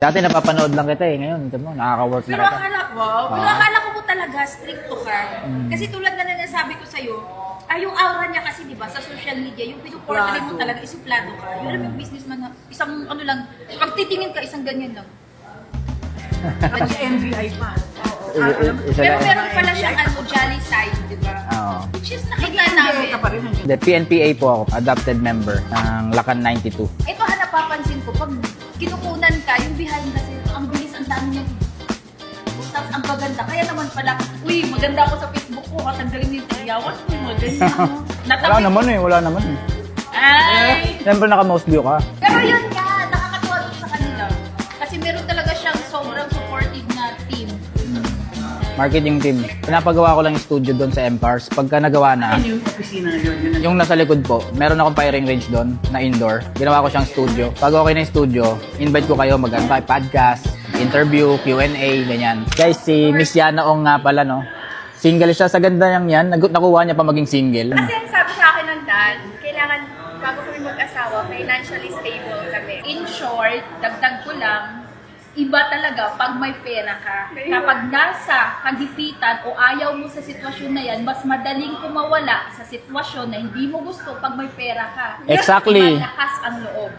Dati napapanood lang kita eh. Ngayon, ito mo, nakaka-work na Pero kita. akala ko po talaga stricto ka. Kasi tulad na nasabi ko sa'yo, yung aura niya kasi, di ba, sa social media, yung pinuportray mo talaga, isuplado ka. Yung alam yung businessman na, isang ano lang, pag titingin ka, isang ganyan lang. At NBI pa. Pero meron pala siyang jolly side, di ba? Oo. Which is nakita namin. ka pa rin hanggang. The PNPA po ako, adopted member ng Lakan 92. Ito ang napapansin ko, pag kinukunan ka, yung behind the scenes, ang bilis, ang dami niyang tapos ang gaganda. Kaya naman pala, uy, maganda ako sa Facebook ko, at ang galing yung tiyawan, uy, maganda. Wala naman eh, wala naman eh. Ay! Siyempre naka-most view ka. Pero yun nga, nakakatuwa dun sa kanila. Kasi meron talaga siyang sobrang supportive na team. Marketing team. Pinapagawa ko lang yung studio doon sa Empires. Pagka nagawa na, Yung opisina na yun. yung nasa likod po, meron akong firing range doon na indoor. Ginawa ko siyang studio. Pag okay na yung studio, invite ko kayo mag-antay podcast, interview, Q&A, ganyan. Guys, si Miss Yana Ong nga pala, no? Single siya. Sa ganda niyang yan. Nakuha niya pa maging single. Kasi ang sabi sa akin ng dad, kailangan bago kami mag-asawa, financially stable kami. In short, dagdag ko lang, iba talaga pag may pera ka. Kapag nasa kagipitan o ayaw mo sa sitwasyon na yan, mas madaling kumawala sa sitwasyon na hindi mo gusto pag may pera ka. Exactly. Malakas ang loob.